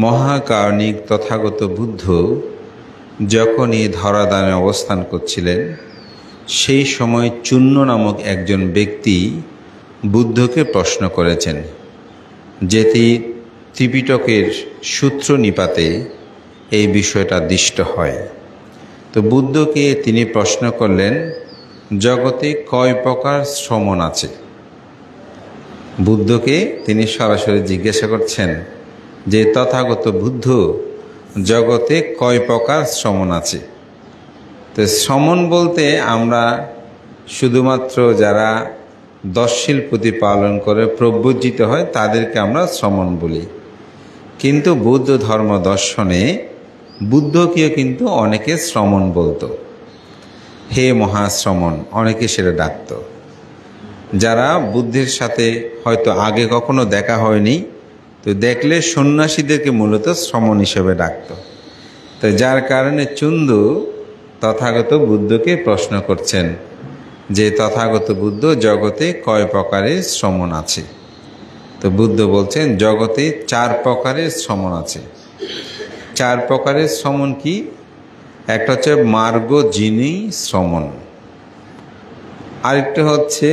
মহাকারণিক তথাগত বুদ্ধ যখন এই ধরাধামে অবস্থান করছিলেন, সেই সময় চূন্য নামক একজন ব্যক্তি বুদ্ধকে প্রশ্ন করেছেন, যেটি ত্রিপিটকের সূত্র নিপাতে এই বিষয়টা দৃষ্ট হয়। তো বুদ্ধকে তিনি প্রশ্ন করলেন, জগতে কয় প্রকার শ্রমণ আছে? বুদ্ধকে তিনি সরাসরি জিজ্ঞাসা করছেন যে তথাগত বুদ্ধ, জগতে কয় প্রকার শ্রমণ আছে? তো শ্রমণ বলতে আমরা শুধুমাত্র যারা দশশীল প্রতিপালন করে প্রব্রজিত হয় তাদেরকে আমরা শ্রমণ বলি, কিন্তু বৌদ্ধ ধর্ম দর্শনে বুদ্ধকেও কিন্তু অনেকে শ্রমণ বলতো, হে মহাশ্রমণ, অনেকে সেটা ডাকত। যারা বুদ্ধের সাথে হয়তো আগে কখনো দেখা হয়নি, তো দেখলে সন্ন্যাসীদেরকে মূলত শ্রমণ হিসেবে ডাকত। তো যার কারণে চুন্দু তথাগত বুদ্ধকে প্রশ্ন করছেন যে তথাগত বুদ্ধ, জগতে কয় প্রকারের শ্রমণ আছে? তো বুদ্ধ বলছেন, জগতে 4 প্রকারের শ্রমণ আছে। 4 প্রকারের শ্রমণ কি? একটা হচ্ছে মার্গ জিনি শ্রমণ, আরেকটা হচ্ছে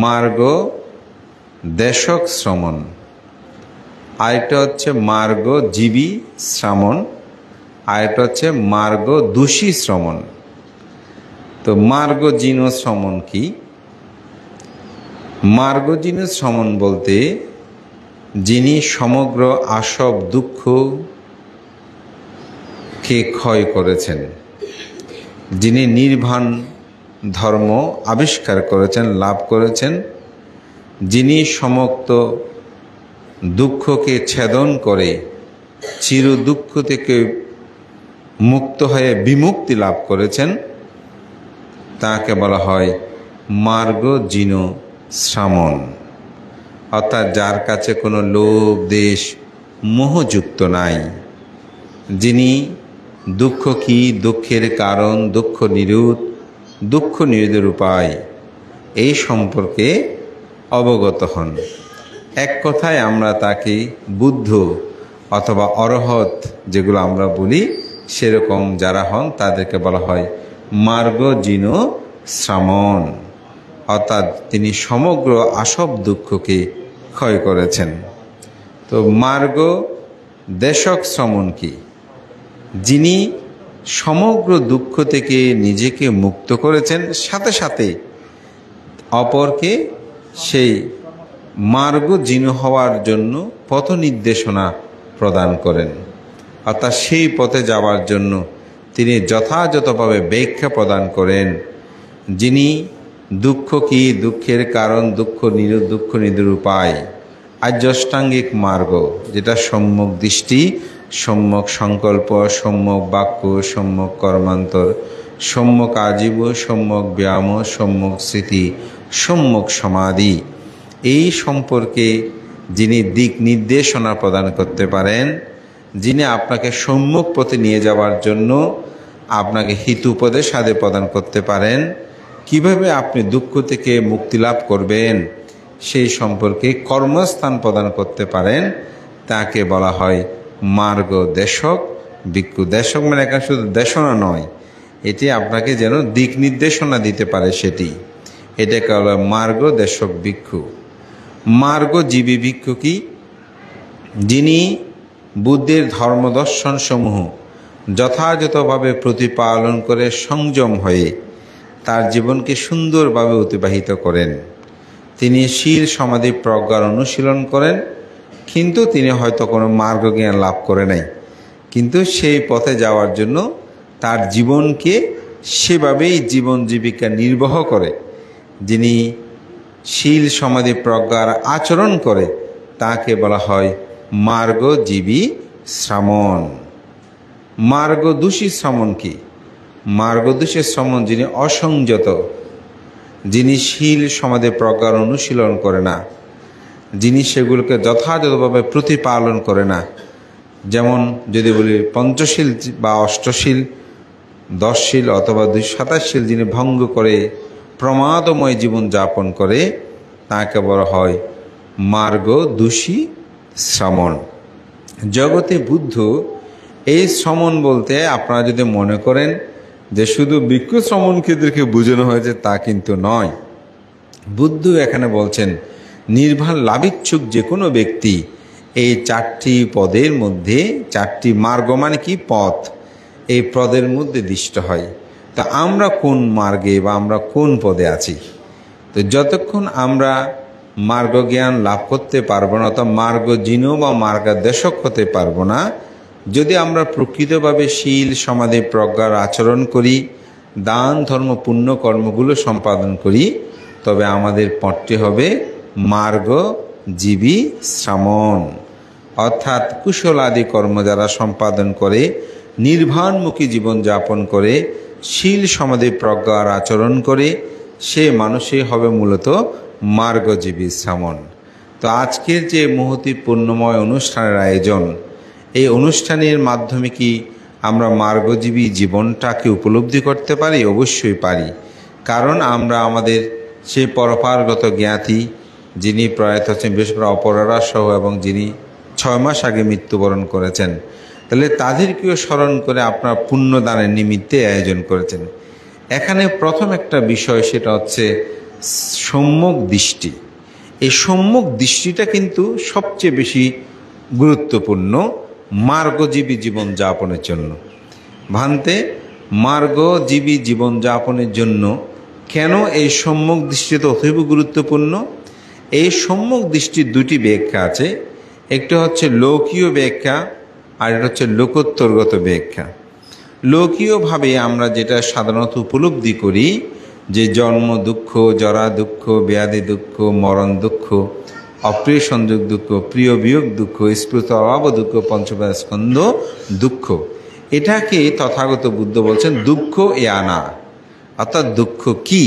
মার্গ দেশক শ্রমণ, আরেকটা হচ্ছে মার্গ জীবী শ্রমণ, আরেকটা হচ্ছে মার্গ দোষী শ্রমণ। তো মার্গ জিন শ্রমণ কি? মার্গ জিন শ্রমণ বলতে যিনি সমগ্র আসব দুঃখকে ক্ষয় করেছেন, যিনি নির্বাণ ধর্ম আবিষ্কার করেছেন, লাভ করেছেন, যিনি সমস্ত দুঃখকে ছেদন করে চির দুঃখ থেকে মুক্ত হয়ে বিমুক্তি লাভ করেছেন, তাকে বলা হয় মার্গ জিন শ্রমণ। অর্থাৎ যার কাছে কোনো লোভ দেশ মোহযুক্ত নাই, যিনি দুঃখ কি, দুঃখের কারণ, দুঃখ নিরোধের উপায় এই সম্পর্কে অবগত হন। এক কথায় আমরা তাকে বুদ্ধ অথবা অরহত যেগুলো আমরা বলি, সেরকম যারা হন তাদেরকে বলা হয় মার্গ জিন শ্রমণ। অর্থাৎ তিনি সমগ্র আসব দুঃখকে ক্ষয় করেছেন। তো মার্গ দেশক শ্রমণ কি? যিনি সমগ্র দুঃখ থেকে নিজেকে মুক্ত করেছেন, সাথে সাথে অপরকে সেই মার্গ জিন হওয়ার জন্য পথ নির্দেশনা প্রদান করেন। অর্থাৎ সেই পথে যাওয়ার জন্য তিনি যথাযথভাবে ব্যাখ্যা প্রদান করেন। যিনি দুঃখ কি, দুঃখের কারণ, দুঃখ নিরোধের উপায়, আর্যাষ্টাঙ্গিক মার্গ, যেটা সম্যক দৃষ্টি, সম্যক সংকল্প, সম্যক বাক্য, সম্যক কর্মান্তর, সম্যক আজীব, সম্যক ব্যায়াম, সম্যক স্মৃতি, সম্যক সমাধি, এই সম্পর্কে যিনি দিক নির্দেশনা প্রদান করতে পারেন, যিনি আপনাকে সম্যক পথে নিয়ে যাওয়ার জন্য আপনাকে হিত উপদেশ আদি প্রদান করতে পারেন, কিভাবে আপনি দুঃখ থেকে মুক্তি লাভ করবেন সেই সম্পর্কে কর্মস্থান প্রদান করতে পারেন, তাকে বলা হয় মার্গ দেশক ভিক্ষু। দেশক মানে এখানে শুধু দেশনা নয়, এটি আপনাকে যেন দিক নির্দেশনা দিতে পারে, এটাকে বলা হয় মার্গ দেশক ভিক্ষু। মার্গ জীবী ভিক্ষু কি? যিনি বুদ্ধের ধর্মদর্শন সমূহ যথাযথভাবে প্রতিপালন করে সংযম হয়ে তার জীবনকে সুন্দরভাবে অতিবাহিত করেন। তিনি শীল সমাধি প্রজ্ঞার অনুশীলন করেন, কিন্তু তিনি হয়তো কোনো মার্গ জ্ঞান লাভ করে নাই, কিন্তু সেই পথে যাওয়ার জন্য তার জীবনকে সেভাবেই জীবন জীবিকা নির্বাহ করে। যিনি শীল সমাধি প্রজ্ঞার আচরণ করে তাকে বলা হয় মার্গজীবী শ্রমণ। মার্গদোষী শ্রমণ কি? মার্গদোষী শ্রমণ যিনি অসংযত, যিনি শীল সমাধি প্রজ্ঞার অনুশীলন করে না, যিনি সেগুলোকে যথাযথভাবে প্রতিপালন করে না। যেমন যদি বলি পঞ্চশীল বা অষ্টশীল, 10 শীল অথবা 227 শীল যিনি ভঙ্গ করে প্রমাদময় জীবন যাপন করে, তাকে বলা হয় মার্গদোষী শ্রমণ। জগতে বুদ্ধ এই শ্রমণ বলতে আপনারা যদি মনে করেন যে শুধু ভিক্ষু শ্রমণকেদেরকে বোঝানো হয়েছে, তা কিন্তু নয়। বুদ্ধ এখানে বলছেন নির্বাণ লাভিচ্ছুক যে কোনো ব্যক্তি এই 4টি পদের মধ্যে, 4টি মার্গ মানে কি পথ, এই পদের মধ্যে দিষ্ট হয়। তা আমরা কোন মার্গে বা আমরা কোন পদে আছি? তো যতক্ষণ আমরা মার্গ জ্ঞান লাভ করতে পারবো না, অর্থাৎ মার্গ জিনো বা মার্গদর্শক হতে পারবো না, যদি আমরা প্রকৃতভাবে শীল সমাধি প্রজ্ঞার আচরণ করি, দান ধর্ম পুণ্য কর্মগুলো সম্পাদন করি, তবে আমাদের পথটি হবে মার্গজীবী শ্রমণ। অর্থাৎ কুশলাদি কর্ম যারা সম্পাদন করে, নির্বাণমুখী জীবনযাপন করে, শীল সমাধি প্রজ্ঞার আচরণ করে, সে মানুষই হবে মূলত মার্গজীবী শ্রমণ। তো আজকের যে মহতী পুণ্যময় অনুষ্ঠানের আয়োজন, এই অনুষ্ঠানের মাধ্যমে কি আমরা মার্গজীবী জীবনটাকে উপলব্ধি করতে পারি? অবশ্যই পারি। কারণ আমরা আমাদের সেই পরপারগত জ্ঞাতি যিনি প্রয়াত হচ্ছেন, বিশেষ করে অপরারা সহ, এবং যিনি 6 মাস আগে মৃত্যুবরণ করেছেন, তাহলে তাদেরকেও স্মরণ করে আপনার পুণ্যদানের নিমিত্তে আয়োজন করেছেন। এখানে প্রথম একটা বিষয়, সেটা হচ্ছে সম্যক দৃষ্টি। এই সম্যক দৃষ্টিটা কিন্তু সবচেয়ে বেশি গুরুত্বপূর্ণ মার্গজীবী জীবনযাপনের জন্য। ভান্তে মার্গজীবী জীবনযাপনের জন্য কেন এই সম্যক দৃষ্টিটা অতীব গুরুত্বপূর্ণ? এই সম্যক দৃষ্টির 2টি ব্যাখ্যা আছে। একটা হচ্ছে লৌকীয় ব্যাখ্যা, আর এটা হচ্ছে লোকোত্তরগত ব্যাখ্যা। লৌকীয়ভাবে আমরা যেটা সাধারণত উপলব্ধি করি যে জন্ম দুঃখ, জরা দুঃখ, ব্যাধি দুঃখ, মরণ দুঃখ, অপ্রিয় সংযোগ দুঃখ, প্রিয় বিয়োগ দুঃখ, স্পৃত অভাব দুঃখ, পঞ্চপাদ স্কন্ধ দুঃখ, এটাকে তথাগত বুদ্ধ বলছেন দুঃখ ইয়ানা। অর্থাৎ দুঃখ কি?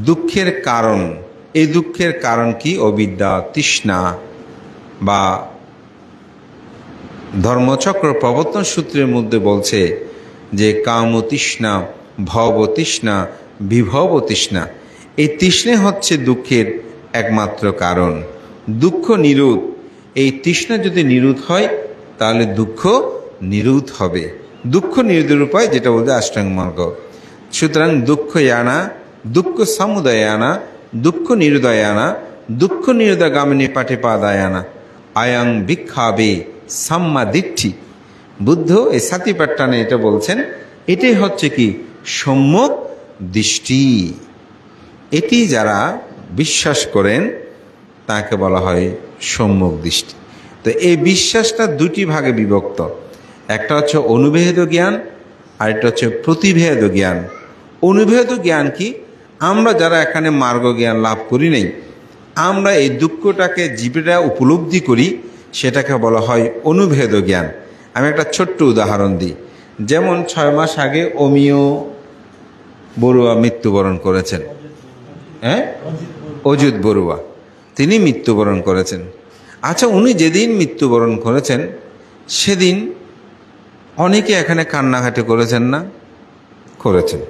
দুঃখের কারণ। এই দুঃখের কারণ কি? অবিদ্যা, তৃষ্ণা, বা ধর্মচক্র প্রবর্তন সূত্রের মধ্যে বলছে যে কাম তৃষ্ণা, ভব তৃষ্ণা, বিভব তৃষ্ণা। এই তৃষ্ণা হচ্ছে দুঃখের একমাত্র কারণ। দুঃখ নিরোধ, এই তৃষ্ণা যদি নিরোধ হয় তাহলে দুঃখ নিরোধ হবে। দুঃখ নিরোধের উপায় যেটা বলতে অষ্টাঙ্গ মার্গ। সুতরাং দুঃখ ইয়ানা, দুঃখ সমুদয়ানা, দুঃখ নিরোধয়ানা, দুঃখ নিরোধগামিনী পাঠিপাদায়ানা, আয়াং ভিক্ষাবে সাম্মা দিঠি। বুদ্ধ এই সাতিপাট্টানে এটা বলছেন, এটাই হচ্ছে কি সম্যক দৃষ্টি। এটি যারা বিশ্বাস করেন তাকে বলা হয় সম্যক দৃষ্টি। তো এই বিশ্বাসটা 2টি ভাগে বিভক্ত। একটা হচ্ছে অনুভেদ জ্ঞান, আরেকটা হচ্ছে প্রতিভেদ জ্ঞান। অনুভেদ জ্ঞান কি? আমরা যারা এখানে মার্গ জ্ঞান লাভ করি নাই, আমরা এই দুঃখটাকে জীবটা উপলব্ধি করি, সেটাকে বলা হয় অনুভেদ জ্ঞান। আমি একটা ছোট্ট উদাহরণ দিই। যেমন 6 মাস আগে অমিয় বড়ুয়া মৃত্যুবরণ করেছেন। অজিত বড়ুয়া, তিনি মৃত্যুবরণ করেছেন। আচ্ছা, উনি যেদিন মৃত্যুবরণ করেছেন সেদিন অনেকে এখানে কান্নাকাটি করেছেন না? করেছেন।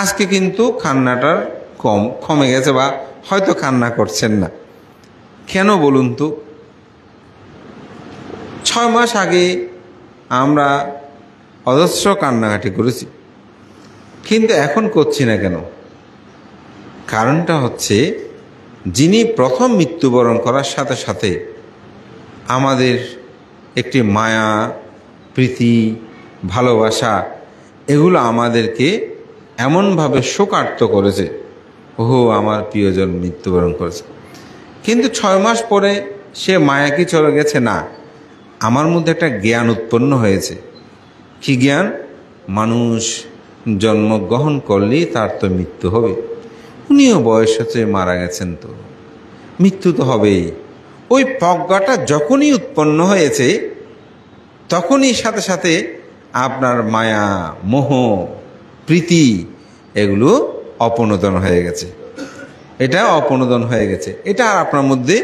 আজকে কিন্তু কান্নাটার কমে গেছে, বা হয়তো কান্না করছেন না। কেন বলুন তো? 6 মাস আগে আমরা অজস্র কান্নাকাটি করেছি, কিন্তু এখন করছি না কেন? কারণটা হচ্ছে যিনি প্রথম মৃত্যুবরণ করার সাথে সাথে আমাদের একটি মায়া, প্রীতি, ভালোবাসা, এগুলো আমাদেরকে এমনভাবে শোকার্ত করেছে, ওহো আমার প্রিয়জন মৃত্যুবরণ করেছে। কিন্তু 6 মাস পরে সে মায়া কি চলে গেছে? না, আমার মধ্যে একটা জ্ঞান উৎপন্ন হয়েছে। কি জ্ঞান? মানুষ জন্মগ্রহণ করলেই তার তো মৃত্যু হবে। উনিও বয়স হচ্ছে, মারা গেছেন, তো মৃত্যু তো হবেই। ওই প্রজ্ঞাটা যখনই উৎপন্ন হয়েছে, তখনই সাথে সাথে আপনার মায়া, মোহ, প্রীতি এগুলো অপনোদন হয়ে গেছে। এটা অপনোদন হয়ে গেছে, এটা আর আপনার মধ্যে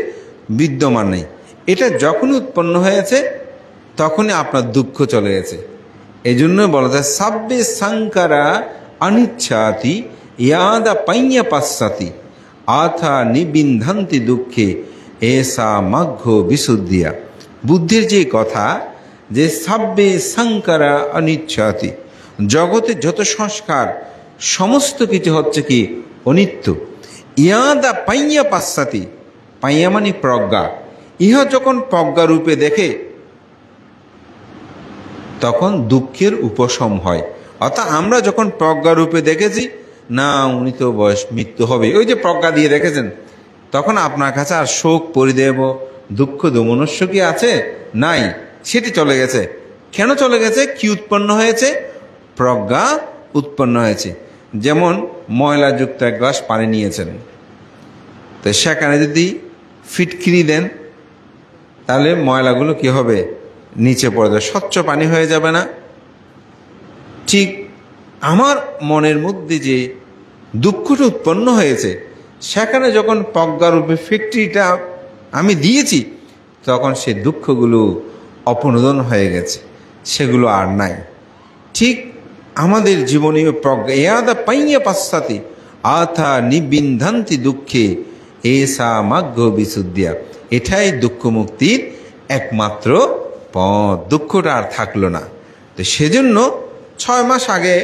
বিদ্যমান নেই। এটা যখনই উৎপন্ন হয়েছে তখনই আপনার দুঃখ চলে গেছে। এই জন্য বলা যায় সাব্বে সাংকারা অনিচ্ছাতি ইয়াদা পাইয়া পাশ্চাতি আথা নিবিন্ধান্তি দুঃখে এসা মাঘ্য বিশুদ্ধিয়া। বুদ্ধির যে কথা যে সাব্বে সাংকারা অনিচ্ছাতি, জগতে যত সংস্কার সমস্ত কিছু হচ্ছে কি অনিত্য। ইয়াদা পাইয়া পাশ্চাতি, পাইয়া মানে প্রজ্ঞা, ইহা যখন প্রজ্ঞা রূপে দেখে তখন দুঃখের উপশম হয়। অর্থাৎ আমরা যখন প্রজ্ঞা রূপে দেখেছি না উনি তো বয়স মৃত্যু হবে, ওই যে প্রজ্ঞা দিয়ে দেখেছেন, তখন আপনার কাছে আর শোক পরিদেব দুঃখ দোমনস্য কি আছে? নাই, সেটি চলে গেছে। কেন চলে গেছে? কি উৎপন্ন হয়েছে? প্রজ্ঞা উৎপন্ন হয়েছে। যেমন ময়লাযুক্ত এক গ্লাস পানি নিয়েছেন, তো সেখানে যদি ফিটকিরি দেন তাহলে ময়লাগুলো কি হবে? নিচে পড়ে যাবে, স্বচ্ছ পানি হয়ে যাবে না? ঠিক আমার মনের মধ্যে যে দুঃখটা উৎপন্ন হয়েছে, সেখানে যখন প্রজ্ঞারূপে ফিটকিরিটা আমি দিয়েছি তখন সে দুঃখগুলো অপনোদন হয়ে গেছে, সেগুলো আর নাই। ঠিক আমাদের জীবনীয় প্রজ্ঞা ইয়াদা পাইয়া পাশ্চাতি আথা নিবিন্ধান্তি দুঃখে এসা মাঘ্য বিশুদ্ধিয়া, এটাই দুঃখ মুক্তির একমাত্র পথ। দুঃখটা আর থাকলো না। তো সেজন্য 6 মাস আগে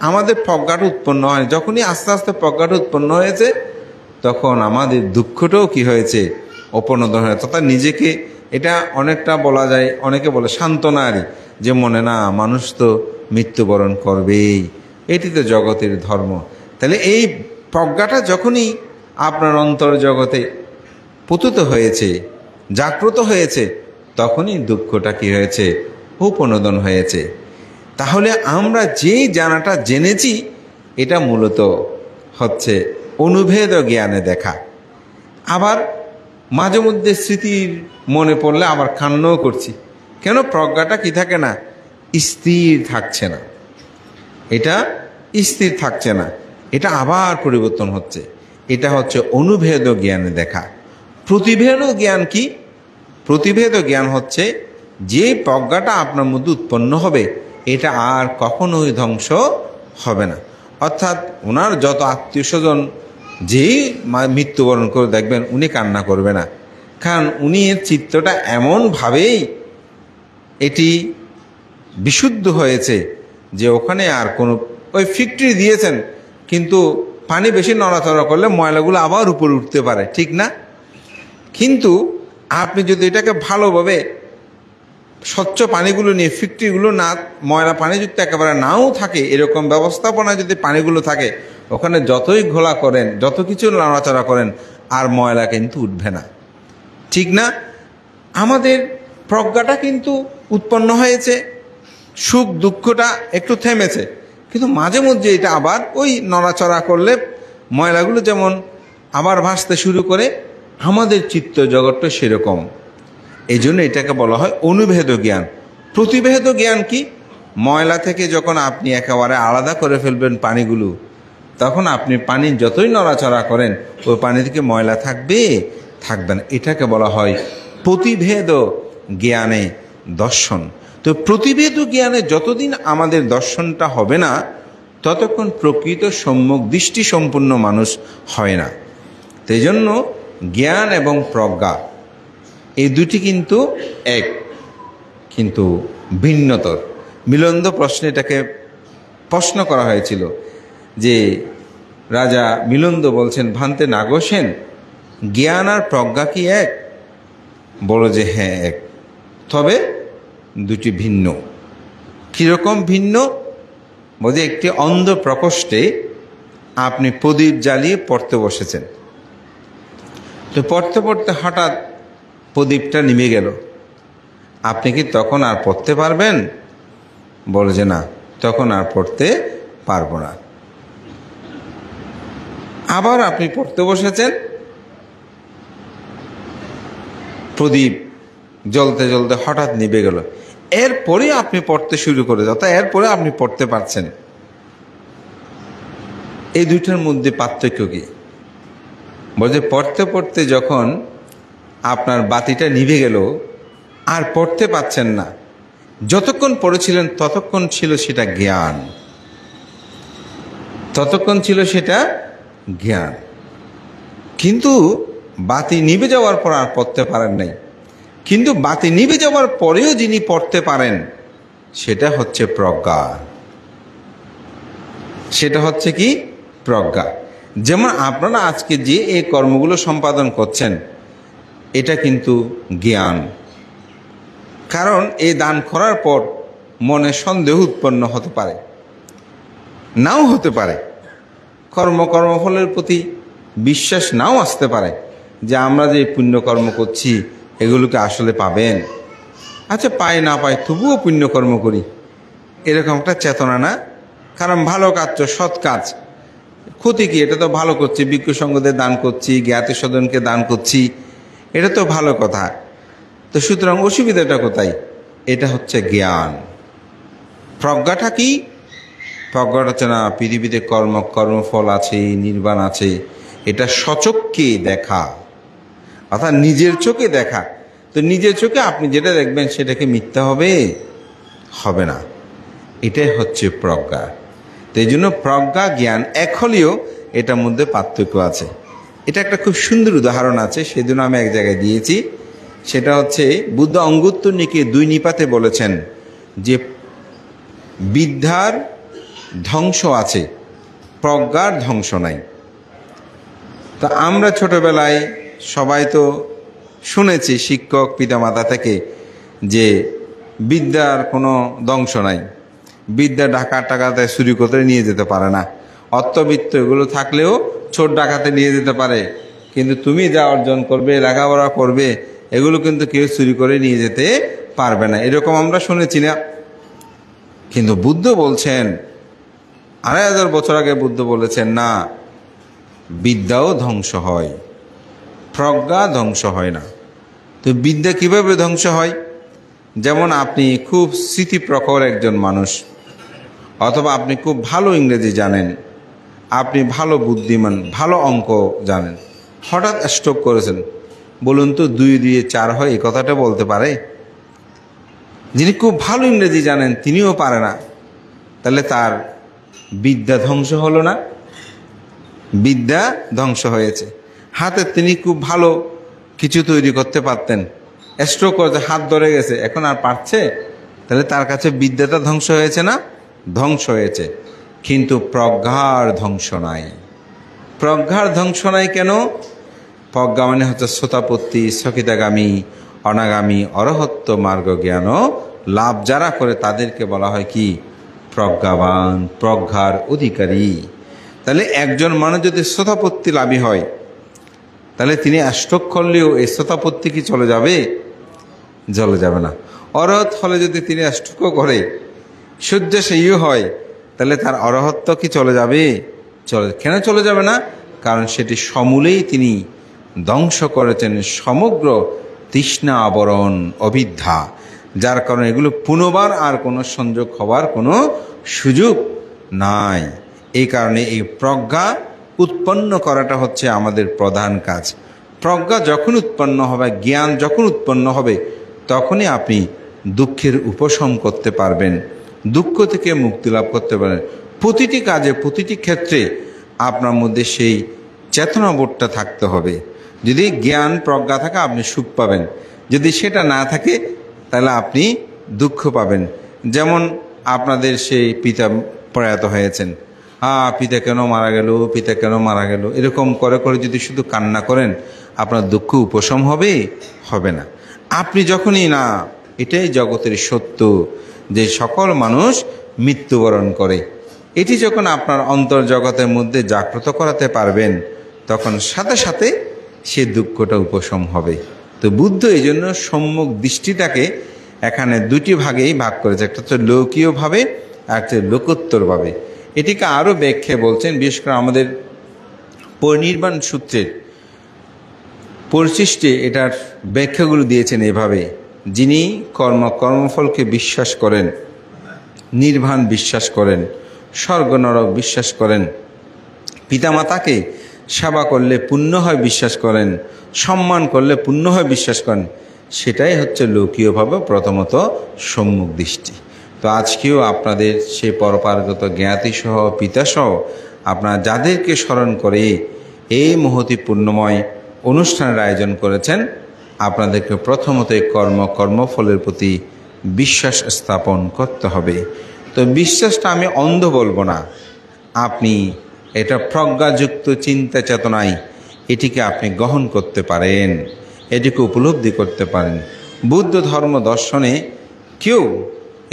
আমাদের প্রজ্ঞাটা উৎপন্ন হয়, যখনই আস্তে আস্তে প্রজ্ঞাটা উৎপন্ন হয়েছে তখন আমাদের দুঃখটাও কি হয়েছে? অপনোদন হয়েছে। অর্থাৎ নিজেকে, এটা অনেকটা বলা যায়, অনেকে বলে সান্ত্বনারই, যে মনে না মানুষ তো মৃত্যুবরণ করবেই, এটি তো জগতের ধর্ম। তাহলে এই প্রজ্ঞাটা যখনই আপনার অন্তর জগতে পতিত হয়েছে, জাগ্রত হয়েছে, তখনই দুঃখটা কি হয়েছে? উপনোদন হয়েছে। তাহলে আমরা যেই জানাটা জেনেছি এটা মূলত হচ্ছে অনুভেদ জ্ঞানে দেখা। আবার মাঝে মধ্যে স্মৃতির মনে পড়লে আবার কান্নাও করছি। কেন? প্রজ্ঞাটা কি থাকে না? স্থির থাকছে না। এটা স্থির থাকছে না, এটা আবার পরিবর্তন হচ্ছে। এটা হচ্ছে অনুভেদ জ্ঞানে দেখা। প্রতিভেদ জ্ঞান কি? প্রতিভেদ জ্ঞান হচ্ছে যে প্রজ্ঞাটা আপনার মধ্যে উৎপন্ন হবে এটা আর কখনোই ধ্বংস হবে না। অর্থাৎ ওনার যত আত্মীয় স্বজন যেই মৃত্যুবরণ করে দেখবেন উনি কান্না করবে না, কারণ উনি এর চিত্তটা এমনভাবেই এটি বিশুদ্ধ হয়েছে যে ওখানে আর কোনো, ওই ফিক্টরি দিয়েছেন কিন্তু পানি বেশি নড়াচড়া করলে ময়লাগুলো আবার উপরে উঠতে পারে, ঠিক না? কিন্তু আপনি যদি এটাকে ভালোভাবে স্বচ্ছ পানিগুলো নিয়ে, ফিক্টরিগুলো না ময়লা পানিযুক্ত একেবারে নাও থাকে, এরকম ব্যবস্থাপনা যদি পানিগুলো থাকে, ওখানে যতই ঘোলা করেন, যত কিছু নড়াচড়া করেন, আর ময়লা কিন্তু উঠবে না, ঠিক না? আমাদের প্রজ্ঞাটা কিন্তু উৎপন্ন হয়েছে, সুখ দুঃখটা একটু থেমেছে, কিন্তু মাঝে মধ্যে এটা আবার ওই নড়াচড়া করলে ময়লাগুলো যেমন আবার ভাসতে শুরু করে, আমাদের চিত্ত জগৎটা সেরকম। এই জন্য এটাকে বলা হয় অনুভেদ জ্ঞান। প্রতিভেদ জ্ঞান কি? ময়লা থেকে যখন আপনি একেবারে আলাদা করে ফেলবেন পানিগুলো, তখন আপনি পানি যতই নড়াচড়া করেন ওই পানি থেকে ময়লা থাকবে? থাকবে না। এটাকে বলা হয় প্রতিভেদ জ্ঞানে দর্শন। তো প্রতিভেদ জ্ঞানে যতদিন আমাদের দর্শনটা হবে না ততক্ষণ প্রকৃত সম্যক দৃষ্টি সম্পন্ন মানুষ হয় না। সেই জন্য জ্ঞান এবং প্রজ্ঞা এই দুটি কিন্তু এক, কিন্তু ভিন্নতর। মিলন্দ প্রশ্নে এটাকে প্রশ্ন করা হয়েছিল যে রাজা মিলন্দ বলছেন, ভান্তে নাগসেন, জ্ঞান আর প্রজ্ঞা কি এক? বলো যে হ্যাঁ এক, তবে দুটি ভিন্ন। কীরকম ভিন্ন? বলছে একটি অন্ধ প্রকোষ্ঠে আপনি প্রদীপ জ্বালিয়ে পড়তে বসেছেন, তো পড়তে পড়তে হঠাৎ প্রদীপটা নিভে গেল, আপনি কি তখন আর পড়তে পারবেন? বলে যে না, তখন আর পড়তে পারবো না। আবার আপনি পড়তে বসেছেন, প্রদীপ জ্বলতে জ্বলতে হঠাৎ নিভে গেল, এরপরে আপনি পড়তে শুরু করে দাও, তা এরপরে আপনি পড়তে পারছেন। এই দুইটার মধ্যে পার্থক্য কি? বলছে পড়তে পড়তে যখন আপনার বাতিটা নিভে গেল আর পড়তে পাচ্ছেন না, যতক্ষণ পড়েছিলেন ততক্ষণ ছিল সেটা জ্ঞান, ততক্ষণ ছিল সেটা জ্ঞান। কিন্তু বাতি নিভে যাওয়ার পর আর পড়তে পারেন নাই, কিন্তু বাতি নিভে যাওয়ার পরেও যিনি পড়তে পারেন সেটা হচ্ছে প্রজ্ঞা। সেটা হচ্ছে কি? প্রজ্ঞা। যেমন আপনারা আজকে যে এই কর্মগুলো সম্পাদন করছেন, এটা কিন্তু জ্ঞান। কারণ এই দান করার পর মনে সন্দেহ উৎপন্ন হতে পারে, নাও হতে পারে, কর্মফলের প্রতি বিশ্বাস নাও আসতে পারে যে আমরা যে পুণ্যকর্ম করছি এগুলোকে আসলে পাবেন। আচ্ছা, পাই না পাই তবুও পুণ্যকর্ম করি, এরকম একটা চেতনা না? কারণ ভালো কাজ তো সৎ কাজ, ক্ষতি কি? এটা তো ভালো করছি, ভিক্ষু সঙ্গদের দান করছি, জ্ঞাতি স্বজনকে দান করছি, এটা তো ভালো কথা। তো সুতরাং অসুবিধাটা কোথায়? এটা হচ্ছে জ্ঞান। প্রজ্ঞাটা কি? প্রজ্ঞাটা হচ্ছে না পৃথিবীতে কর্মফল আছে, নির্বাণ আছে, এটা সচক্ষে দেখা, অর্থাৎ নিজের চোখে দেখা। তো নিজের চোখে আপনি যেটা দেখবেন সেটাকে মিথ্যা হবে? হবে না। এটাই হচ্ছে প্রজ্ঞা। তো এই জন্য প্রজ্ঞা জ্ঞান এক হলেও এটার মধ্যে পার্থক্য আছে। এটা একটা খুব সুন্দর উদাহরণ আছে, সেজন্য আমি এক জায়গায় দিয়েছি। সেটা হচ্ছে বুদ্ধ অঙ্গুত্তর নিকে 2 নিপাতে বলেছেন যে বিদ্যার ধ্বংস আছে, প্রজ্ঞার ধ্বংস নাই। তা আমরা ছোটবেলায় সবাই তো শুনেছি শিক্ষক পিতামাতা থেকে যে বিদ্যার কোনো ধ্বংস নাই, বিদ্যা ডাকাত টাকাতে চুরি করতে নিয়ে যেতে পারে না, অর্থবিত্ত এগুলো থাকলেও ছোট ডাকাতে নিয়ে যেতে পারে, কিন্তু তুমি যা অর্জন করবে, লেখাপড়া করবে, এগুলো কিন্তু কেউ চুরি করে নিয়ে যেতে পারবে না, এরকম আমরা শুনেছি না? কিন্তু বুদ্ধ বলছেন, 2500 বছর আগে বুদ্ধ বলেছেন না, বিদ্যাও ধ্বংস হয়, প্রজ্ঞা ধ্বংস হয় না। তো বিদ্যা কিভাবে ধ্বংস হয়? যেমন আপনি খুব স্মৃতিপ্রখর একজন মানুষ, অথবা আপনি খুব ভালো ইংরেজি জানেন, আপনি ভালো বুদ্ধিমান, ভালো অঙ্ক জানেন, হঠাৎ স্ট্রোক করেছেন, বলুন তো 2 2 4 হয়, এই কথাটা বলতে পারে? যিনি খুব ভালো ইংরেজি জানেন তিনিও পারে না, তাহলে তার বিদ্যা ধ্বংস হলো না? বিদ্যা ধ্বংস হয়েছে। হাতে তিনি খুব ভালো কিছু তৈরি করতে পারতেন, স্ট্রোক করেছে, হাত ধরে গেছে, এখন আর পারছে, তাহলে তার কাছে বিদ্যাটা ধ্বংস হয়েছে না? ধ্বংস হয়েছে। কিন্তু প্রজ্ঞার ধ্বংস নাই। প্রজ্ঞার ধ্বংস নাই কেন? প্রজ্ঞা মানে হচ্ছে শ্রোতাপত্তি, স্থকিতাগামী, অনাগামী, অরহত্ব মার্গ জ্ঞান লাভ যারা করে তাদেরকে বলা হয় কি? প্রজ্ঞাবান, প্রজ্ঞার অধিকারী। তাহলে একজন মানুষ যদি শ্রোতাপত্তি লাভী হয়, তাহলে তিনি স্ট্রোক করলেও এই শ্রোতাপত্তি কি চলে যাবে? চলে যাবে না। অরহত হলে যদি তিনি স্ট্রোকও করে, শয্যাশায়ী হয়, তাহলে তার অরহত্ব কি চলে যাবে? কেন চলে যাবে না? কারণ সেটি সমূলেই তিনি ধ্বংস করেছেন সমগ্র তৃষ্ণা, আবরণ, অবিদ্যা, যার কারণে এগুলো পুনর্বার আর কোনো সংযোগ হওয়ার কোনো সুযোগ নাই। এই কারণে এই প্রজ্ঞা উৎপন্ন করাটা হচ্ছে আমাদের প্রধান কাজ। প্রজ্ঞা যখন উৎপন্ন হবে, জ্ঞান যখন উৎপন্ন হবে, তখনই আপনি দুঃখের উপশম করতে পারবেন, দুঃখ থেকে মুক্তি লাভ করতে পারেন। প্রতিটি কাজে, প্রতিটি ক্ষেত্রে আপনার মধ্যে সেই চেতনাবোধটা থাকতে হবে। যদি জ্ঞান প্রজ্ঞা থাকে আপনি সুখ পাবেন, যদি সেটা না থাকে তাহলে আপনি দুঃখ পাবেন। যেমন আপনাদের সেই পিতা প্রয়াত হয়েছেন, পিতা কেন মারা গেল, পিতা কেন মারা গেল, এরকম করে করে যদি শুধু কান্না করেন, আপনার দুঃখ উপশম হবে? হবে না। আপনি যখনই না, এটাই জগতের সত্য যে সকল মানুষ মৃত্যুবরণ করে, এটি যখন আপনার অন্তর জগতের মধ্যে জাগ্রত করাতে পারবেন, তখন সাথে সাথে সে দুঃখটা উপশম হবে। তো বুদ্ধ এই জন্য সম্মুখ দৃষ্টিটাকে এখানে 2টি ভাগেই ভাগ করেছে, একটা হচ্ছে লৌকিকভাবে আর একটা লোকোত্তরভাবে। এটিকে আরও ব্যাখ্যা বলছেন, বিশেষ করে আমাদের পরিনির্বাণ সূত্রের পরিশিষ্টে এটার ব্যাখ্যাগুলো দিয়েছেন এভাবে: যিনি কর্মফলকে বিশ্বাস করেন, নির্বাণ বিশ্বাস করেন, স্বর্গ নরক বিশ্বাস করেন, পিতামাতাকে সেবা করলে পুণ্য হয় বিশ্বাস করেন, সম্মান করলে পুণ্য হয় বিশ্বাস করেন, সেটাই হচ্ছে লৌকিকভাবে প্রথমত সম্মুখ দৃষ্টি। তো আজকেও আপনাদের সেই পরপারগত জ্ঞাতিসহ পিতাসহ আপনারা যাদেরকে স্মরণ করে এই মহতি পুণ্যময় অনুষ্ঠানের আয়োজন করেছেন, আপনাদেরকে প্রথমত কর্মফলের প্রতি বিশ্বাস স্থাপন করতে হবে। তো বিশ্বাসটা আমি অন্ধ বলবো না, আপনি এটা প্রজ্ঞাযুক্ত চিন্তা চেতনায় এটিকে আপনি গ্রহণ করতে পারেন, এটিকে উপলব্ধি করতে পারেন। বুদ্ধ ধর্ম দর্শনে কেউ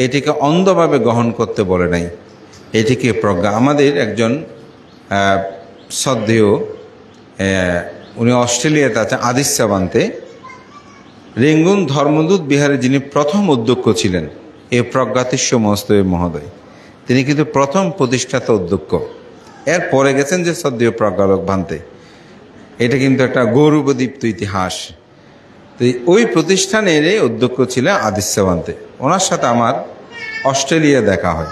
এটিকে অন্ধভাবে গ্রহণ করতে বলে নাই, এটিকে প্রজ্ঞা। আমাদের একজন শ্রদ্ধেয়, উনি অস্ট্রেলিয়াতে আছেন, আদিত্যা বান্তে, রেঙ্গুন ধর্মদূত বিহারে যিনি প্রথম অধ্যক্ষ ছিলেন, এ প্রজ্ঞাতিষ্য মহোদয় মহোদয়, তিনি কিন্তু প্রথম প্রতিষ্ঠাতা অধ্যক্ষ। এর পরে গেছেন যে শ্রদ্ধেয় প্রজ্ঞালোক ভান্তে, এটা কিন্তু একটা গৌরবদীপ্ত ইতিহাস। তো ওই প্রতিষ্ঠানের অধ্যক্ষ ছিলেন আদিত্যা বান্তে। ওনার সাথে আমার অস্ট্রেলিয়া দেখা হয়,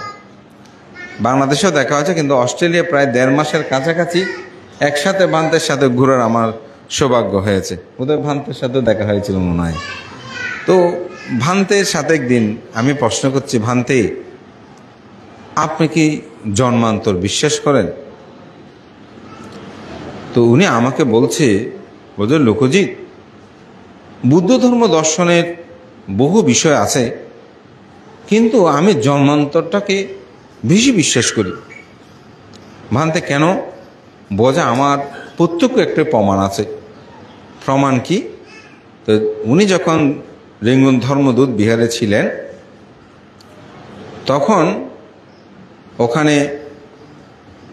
বাংলাদেশেও দেখা হয়েছে, কিন্তু অস্ট্রেলিয়া প্রায় 1.5 মাসের কাছাকাছি একসাথে ভান্তের সাথে ঘোরার আমার সৌভাগ্য হয়েছে। ওদের ভান্তের সাথেও দেখা হয়েছিল মনে হয়। তো ভান্তের সাথে একদিন আমি প্রশ্ন করছি, ভান্তে আপনি কি জন্মান্তর বিশ্বাস করেন? তো উনি আমাকে বলছে লোকজিৎ, বুদ্ধ ধর্ম দর্শনের বহু বিষয় আছে, কিন্তু আমি জন্মান্তরটাকে বেশি বিশ্বাস করি। ভান্তে কেন? বোঝা আমার প্রত্যক্ষ একটা প্রমাণ আছে। প্রমাণ কি? তো উনি যখন রেঙ্গুন ধর্মদূত বিহারে ছিলেন, তখন ওখানে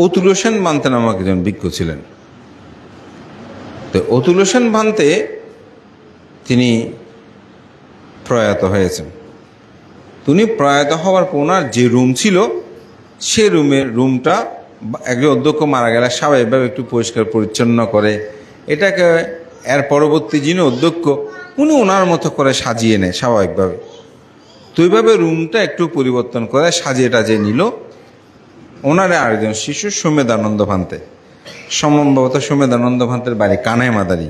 অতুল সেন ভান্তে নামক একজন ভিক্ষু ছিলেন। তো অতুল সেন ভান্তে তিনি প্রয়াত হয়েছেন। তিনি প্রয়াত হওয়ার পর ওনার যে রুম ছিল, সে রুমটা একজন অধ্যক্ষ মারা গেলে স্বাভাবিকভাবে একটু পরিষ্কার পরিচ্ছন্ন করে, এটাকে এর পরবর্তী যিনি অধ্যক্ষ উনি ওনার মতো করে সাজিয়ে নেয় স্বাভাবিকভাবে। তো এইভাবে রুমটা একটু পরিবর্তন করে সাজিয়ে টাজিয়ে নিল ওনার আরেকজন শিশু সৌমেদানন্দ ভান্তে। সম্ভবত সৌমেদানন্দ ভান্তের বাড়ি কানাই মাদারি।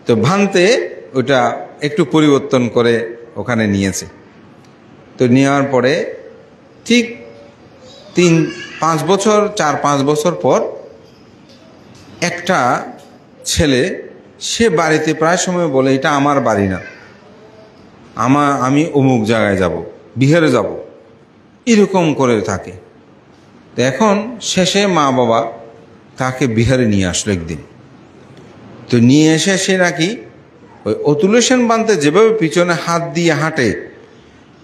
তো ভান্তে ওটা একটু পরিবর্তন করে ওখানে নিয়েছে। তো নেওয়ার পরে ঠিক 4-5 বছর পর একটা ছেলে, সে বাড়িতে প্রায় সময় বলে, এটা আমার বাড়ি না, আমি অমুক জায়গায় যাব, বিহারে যাব, এরকম করে থাকে। তো এখন শেষে মা বাবা তাকে বিহারে নিয়ে আসলো একদিন। তো নিয়ে এসে সে নাকি ওই অতুল সেন ভান্তে যেভাবে পিছনে হাত দিয়ে হাঁটে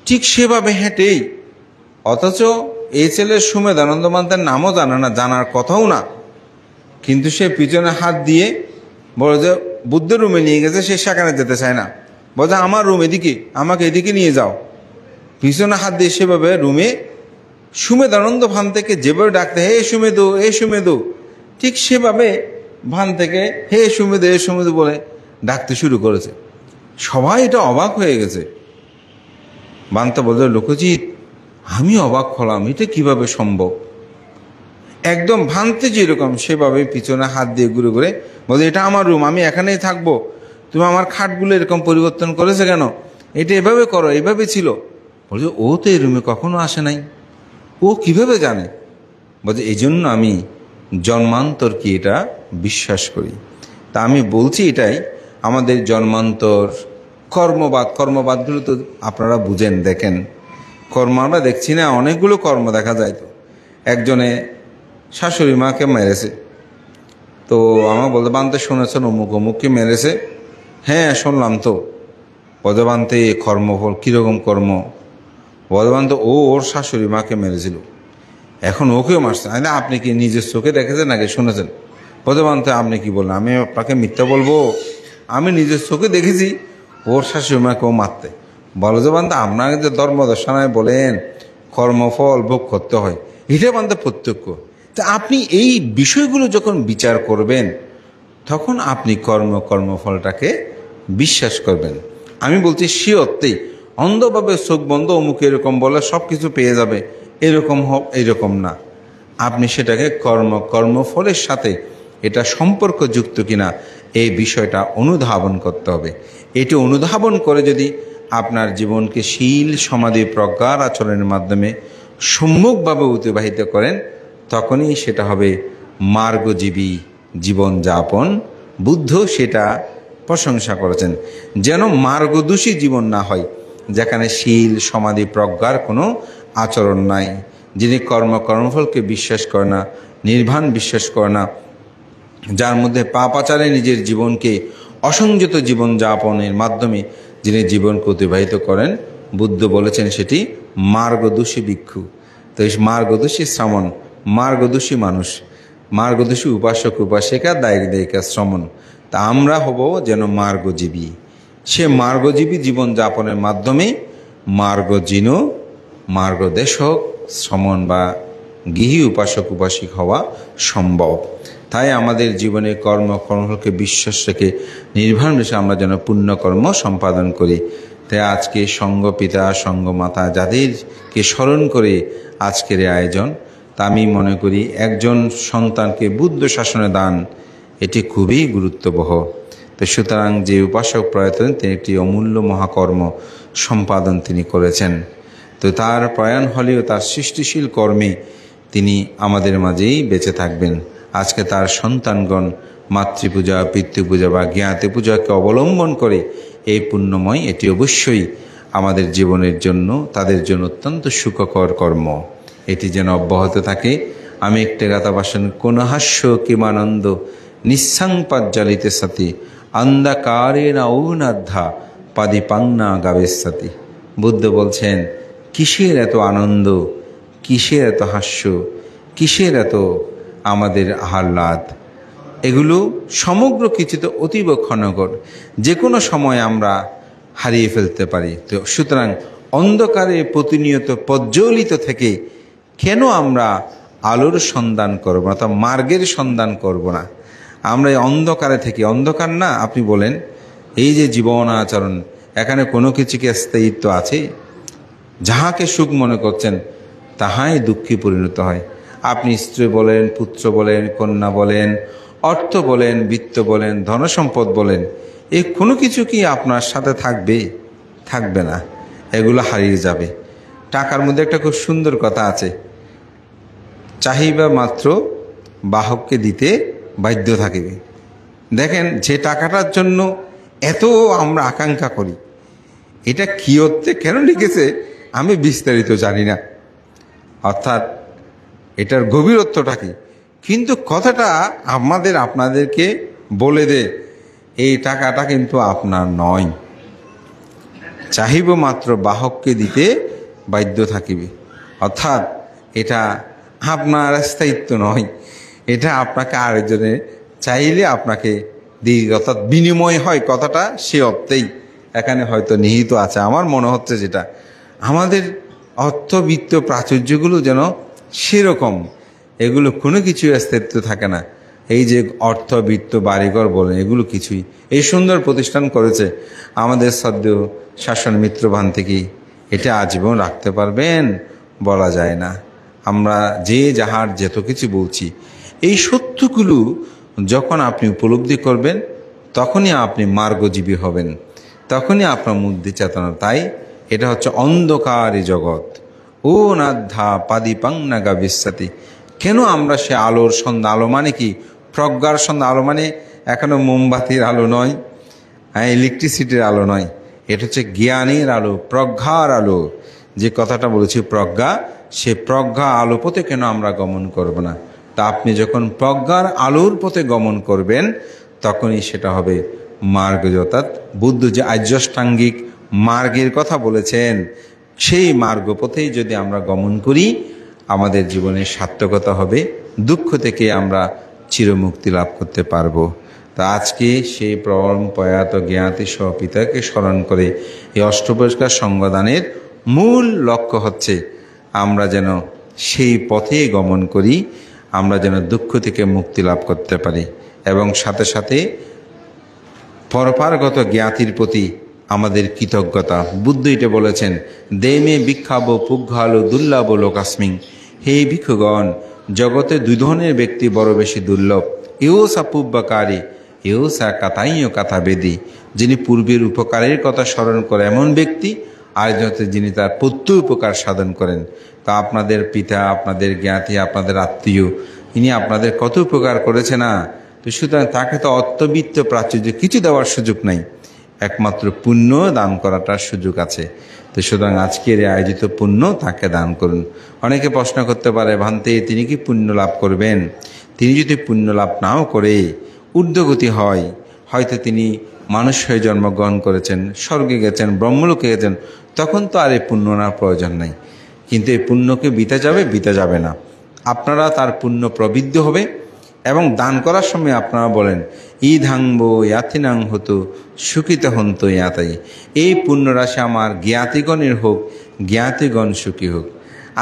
ঠিক সেভাবে হেঁটেই, অথচ এই ছেলের সৌমেদানন্দ ভান্তের নামও জানে না, জানার কথাও না, কিন্তু সে পিছনে হাত দিয়ে বলে যে বুদ্ধের রুমে নিয়ে গেছে, সে সেখানে যেতে চায় না, বলে আমার রুম এদিকে, আমাকে এদিকে নিয়ে যাও। পিছনে হাত দিয়ে সেভাবে রুমে সৌমেদানন্দ ভান্তেকে যেভাবে ডাকতে, হে সুমেদু, হে সুমেদু, ঠিক সেভাবে ভান্তেকে হে সুমেদু, হে সুমেদু বলে ডাকতে শুরু করেছে। সবাই এটা অবাক হয়ে গেছে। ভান্তে বলছে, লোকজিৎ আমি অবাক হলাম, এটা কিভাবে সম্ভব? একদম ভান্তে যেরকম সেভাবে পিছনে হাত দিয়ে ঘুরে ঘুরে বলে, এটা আমার রুম, আমি এখানেই থাকবো, তুমি আমার খাটগুলো এরকম পরিবর্তন করেছে কেন? এটা এভাবে করো, এভাবে ছিল। বলছে ও তো এই রুমে কখনো আসে নাই, ও কিভাবে জানে? বলছে এই জন্য আমি জন্মান্তর কি এটা বিশ্বাস করি। তা আমি বলছি এটাই, আমাদের জন্মান্তর, কর্মবাদগুলো তো আপনারা বুঝেন, দেখেন কর্ম আমরা দেখছি না, অনেকগুলো কর্ম দেখা যায়। তো একজনে শাশুড়ি মাকে মেরেছে, তো আমার বলতে বানতে শুনেছেন অমুক অমুককে মেরেছে? হ্যাঁ শুনলাম। তো বদবান্তে কর্মফল কীরকম কর্ম? বদবান্তে ওর শাশুড়ি মাকে মেরেছিল, এখন ওকেও মারছে। আপনি কি নিজের চোখে দেখেছেন নাকি শুনেছেন? বদবান্তে আপনি কি বললেন? আমি আপনাকে মিথ্যা বলবো? আমি নিজের চোখে দেখেছি ওর শাশুড়ি মাকেও মারতে। বলো যে বান্ধব আপনাকে যে ধর্মদর্শনায় বলেন কর্মফল ভোগ করতে হয়, এটা বান্ধব প্রত্যক্ষ। তা আপনি এই বিষয়গুলো যখন বিচার করবেন, তখন আপনি কর্মফলটাকে বিশ্বাস করবেন। আমি বলছি সে অর্থেই অন্ধভাবে চোখ বন্ধ অমুক এরকম বলে সব কিছু পেয়ে যাবে, এরকম হোক, এরকম না। আপনি সেটাকে কর্মফলের সাথে এটা সম্পর্কযুক্ত কিনা এই বিষয়টা অনুধাবন করতে হবে। এটি অনুধাবন করে যদি আপনার জীবনকে শীল সমাধি প্রজ্ঞার আচরণের মাধ্যমে সম্মুখভাবে অতিবাহিত করেন, তখনই সেটা হবে মার্গজীবী জীবনযাপন। বুদ্ধ সেটা প্রশংসা করেছেন, যেন মার্গদোষী জীবন না হয়, যেখানে শীল সমাধি প্রজ্ঞার কোনো আচরণ নাই, যিনি কর্মফলকে বিশ্বাস করে না, নির্বাণ বিশ্বাস করে না, যার মধ্যে পাপাচারে নিজের জীবনকে অসংযত জীবনযাপনের মাধ্যমে যিনি জীবনকে অতিবাহিত করেন, বুদ্ধ বলেছেন সেটি মার্গদোষী ভিক্ষু। তো এই মার্গদোষী শ্রমণ, মার্গদোষী মানুষ, মার্গদোষী উপাসক উপাসিকা, দায়িকা শ্রমণ। তা আমরা হব যেন মার্গজীবী। সে মার্গজীবী জীবনযাপনের মাধ্যমে মার্গজীন, মার্গদেশক শ্রমণ বা গৃহী উপাসক উপাসিক হওয়া সম্ভব। তাই আমাদের জীবনে কর্মফলকে বিশ্বাস রেখে নির্ভর রেখে আমরা যেন পুণ্যকর্ম সম্পাদন করি। তাই আজকে সঙ্গ পিতা সঙ্গ মাতা যাদেরকে স্মরণ করে আজকের এই আয়োজন, তা আমি মনে করি একজন সন্তানকে বুদ্ধ শাসনে দান এটি খুবই গুরুত্ববহ। তো সুতরাং যে উপাসক প্রয়াতন তিনি একটি অমূল্য মহাকর্ম সম্পাদন তিনি করেছেন। তো তার প্রয়াণ হলেও তার সৃষ্টিশীল কর্মে তিনি আমাদের মাঝেই বেঁচে থাকবেন। আজকে তার সন্তানগণ মাতৃপূজা, পিতৃপূজা বা জ্ঞাতি পূজাকে অবলম্বন করে এই পুণ্যময়, এটি অবশ্যই আমাদের জীবনের জন্য, তাদের জন্য অত্যন্ত সুখকর কর্ম। এটি যেন অব্যাহত থাকে। আমি একটি গাথা বাসন কোন হাস্য কিমানন্দ নিঃসংপাজ্জালিতে সাথী অন্ধকারে না ঔনাধ্যা পাদিপাংনা গাবের। বুদ্ধ বলছেন, কিসের এত আনন্দ, কিসের এত হাস্য, কিসের এত আমাদের আহ্লাদ, এগুলো সমগ্র কিছুতে অতীব ক্ষণকর, যে কোনো সময় আমরা হারিয়ে ফেলতে পারি। তো সুতরাং অন্ধকারে প্রতিনিয়ত প্রজ্বলিত থেকে কেন আমরা আলোর সন্ধান করব না, তা মার্গের সন্ধান করব না? আমরা এই অন্ধকারে থেকে, অন্ধকার না, আপনি বলেন এই যে জীবন আচরণ, এখানে কোনো কিছু কি স্থায়িত্ব আছে? যাহাকে সুখ মনে করছেন তাহাই দুঃখে পরিণত হয়। আপনি স্ত্রী বলেন, পুত্র বলেন, কন্যা বলেন, অর্থ বলেন, বিত্ত বলেন, ধনসম্পদ বলেন, এই কোনো কিছু কি আপনার সাথে থাকবে? থাকবে না, এগুলো হারিয়ে যাবে। টাকার মধ্যে একটা খুব সুন্দর কথা আছে, চাহিবা মাত্র বাহককে দিতে বাধ্য থাকিবে। দেখেন, যে টাকাটার জন্য এত আমরা আকাঙ্ক্ষা করি, এটা কি অর্থে কেন লিখেছে আমি বিস্তারিত জানি না, অর্থাৎ এটার গভীরত্বটা কি, কিন্তু কথাটা আপনাদেরকে বলে দে, এই টাকাটা কিন্তু আপনার নয়, চাহিব মাত্র বাহককে দিতে বাধ্য থাকিবে। অর্থাৎ এটা আপনার স্থায়িত্ব নয়, এটা আপনাকে আরেকজনে চাইলে আপনাকে দিয়ে, অর্থাৎ বিনিময় হয় কথাটা সে অর্থেই এখানে হয়তো নিহিত আছে। আমার মনে হচ্ছে যেটা আমাদের অর্থবিত্ত প্রাচুর্যগুলো যেন সেরকম, এগুলো কোনো কিছু স্থায়িত্ব থাকে না। এই যে অর্থবিত্ত বাড়িঘর বলেন, এগুলো কিছুই, এই সুন্দর প্রতিষ্ঠান করেছে আমাদের শ্রদ্ধেয় শাসন মিত্র ভান থেকে, এটা আজীবন রাখতে পারবেন বলা যায় না। আমরা যে যাহার যত কিছু বলছি, এই সত্যগুলো যখন আপনি উপলব্ধি করবেন, তখনই আপনি মার্গজীবী হবেন, তখনই আপনার মধ্যে চেতনা। তাই এটা হচ্ছে অন্ধকারী জগৎ, ও নাদ্ধা পাদিপাংনা গাবিষ্যতি। কেন আমরা সে আলোর সন্ধ্যা, আলো মানে কি? প্রজ্ঞার সন্ধ্যা। আলো মানে এখনো মোমবাতির আলো নয়, ইলেকট্রিসিটির আলো নয়, এটা হচ্ছে জ্ঞানের আলো, প্রজ্ঞার আলো। যে কথাটা বলেছি প্রজ্ঞা, সে প্রজ্ঞা আলো পথে কেন আমরা গমন করব না? তা আপনি যখন প্রজ্ঞার আলোর পথে গমন করবেন, তখনই সেটা হবে মার্গ। অর্থাৎ বুদ্ধ যে আর্যাষ্টাঙ্গিক মার্গের কথা বলেছেন, সেই মার্গ পথেই যদি আমরা গমন করি, আমাদের জীবনের সার্থকতা হবে, দুঃখ থেকে আমরা চিরমুক্তি লাভ করতে পারবো। তা আজকে সেই পরম প্রয়াত জ্ঞাতি সহ পিতাকে স্মরণ করে এই অষ্টপুরস্কার সঙ্গদানের মূল লক্ষ্য হচ্ছে আমরা যেন সেই পথে গমন করি, আমরা যেন দুঃখ থেকে মুক্তি লাভ করতে পারি, এবং সাথে সাথে পরপারগত জ্ঞাতির প্রতি আমাদের কৃতজ্ঞতা। বুদ্ধ এটা বলেছেন, দেমে বিখ্যাব পুগ্ঘালো দুর্লভ লোকাস্মিং। হে ভিক্ষুগণ, জগতে দুই ধরনের ব্যক্তি বড় বেশি দুর্লভ, এও সা পুব্বাকারী, এও সা কাতাইয় কথা বেদী। যিনি পূর্বের উপকারের কথা স্মরণ করে এমন ব্যক্তি, আর যিনি তার প্রত্যু উপকার সাধন করেন। তা আপনাদের পিতা, আপনাদের জ্ঞাতি, আপনাদের আত্মীয়, ইনি আপনাদের কত উপকার করেছে না? তো সুতরাং তাকে তো অর্থবিত্ত প্রাচুর্য কিছু দেওয়ার সুযোগ নাই, একমাত্র পুণ্য দান করাটার সুযোগ আছে। তো সুতরাং আজকের এই আয়োজিত পুণ্য তাকে দান করুন। অনেকে প্রশ্ন করতে পারে, ভান্তে তিনি কি পুণ্য লাভ করবেন? তিনি যদি পুণ্য লাভ নাও করে ঊর্ধ্বগতি হয়, হয়তো তিনি মানুষ হয়ে জন্মগ্রহণ করেছেন, স্বর্গে গেছেন, ব্রহ্মলোকে গেছেন, তখন তো আর এই পুণ্য নেওয়ার প্রয়োজন নাই। কিন্তু এই পুণ্যকে বিতে যাবে না। আপনারা তার পুণ্য প্রবৃদ্ধ হবে এবং দান করার সময় আপনারা বলেন, ইধাংব ইয়াথিনাং হতো সুখিত হন্ত ইয়াতাই, এই পুণ্যরাশি আমার জ্ঞাতিগণের হোক, জ্ঞাতিগণ সুখী হোক।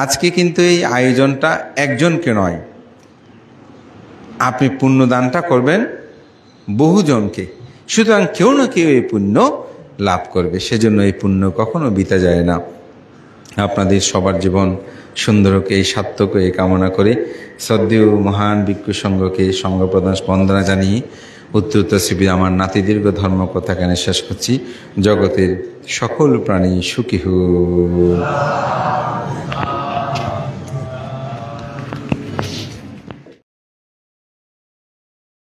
আজকে কিন্তু এই আয়োজনটা একজনকে নয়, আপনি পুণ্যদানটা করবেন বহুজনকে, সুতরাং কেউ না কেউ এই পুণ্য লাভ করবে। সেজন্য এই পুণ্য কখনো বিতা যায় না। আপনাদের সবার জীবন সুন্দর হোক, এই সার্থক এই কামনা করে শ্রদ্ধেয় মহান ভিক্ষু সংঘকে সঙ্গ প্রদান বন্দনা জানিয়ে উত্তর শিবির আমার নাতি দীর্ঘ ধর্ম কথা কেন শেষ করছি। জগতের সকল প্রাণী সুখী হোক।